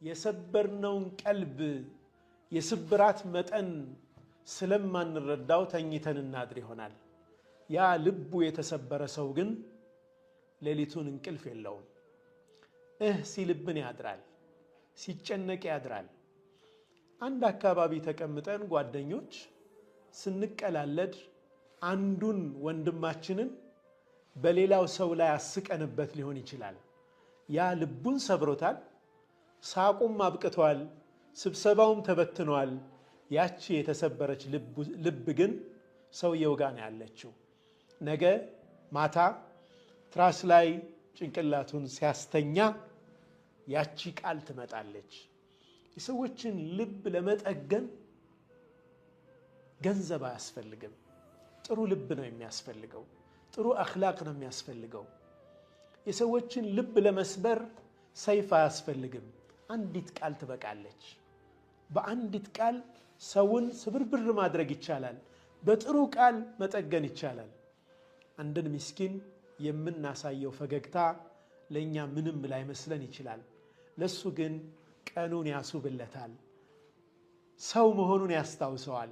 የሰበርነውን ቀልብ የስብራት መጠን ስለማንረዳው ተኝተን እናድር ይሆናል። ያ ልቡ የተሰበረ ሰው ግን ሌሊቱን እንቅልፍ የለውም። ሲልብን ያድራል፣ ሲጨነቅ ያድራል። አንድ አካባቢ ተቀምጠን ጓደኞች ስንቀላለድ አንዱን ወንድማችንን በሌላው ሰው ላይ አስቀንበት ሊሆን ይችላል። ያ ልቡን ሰብሮታል፣ ሳቁም አብቅቷል፣ ስብሰባውም ተበትኗል። ያቺ የተሰበረች ልብ ግን ሰውየው ጋር ነው ያለችው። ነገ ማታ ትራስ ላይ ጭንቅላቱን ሲያስተኛ ያቺ ቃል ትመጣለች። የሰዎችን ልብ ለመጠገን ገንዘብ አያስፈልግም። ጥሩ ልብ ነው የሚያስፈልገው። ጥሩ አኽላቅ ነው የሚያስፈልገው። የሰዎችን ልብ ለመስበር ሰይፍ አያስፈልግም። አንዲት ቃል ትበቃለች። በአንዲት ቃል ሰውን ስብርብር ማድረግ ይቻላል። በጥሩ ቃል መጠገን ይቻላል። አንድን ምስኪን የምናሳየው ፈገግታ ለኛ ምንም ላይመስለን ይችላል። ለሱ ግን ቀኑን ያሱብለታል። ሰው መሆኑን ያስታውሰዋል።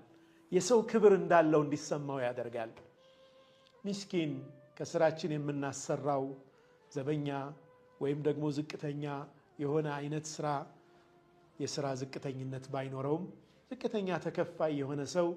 የሰው ክብር እንዳለው እንዲሰማው ያደርጋል። ምስኪን ከስራችን የምናሰራው ዘበኛ ወይም ደግሞ ዝቅተኛ የሆነ አይነት ስራ የስራ ዝቅተኝነት ባይኖረውም ዝቅተኛ ተከፋይ የሆነ ሰው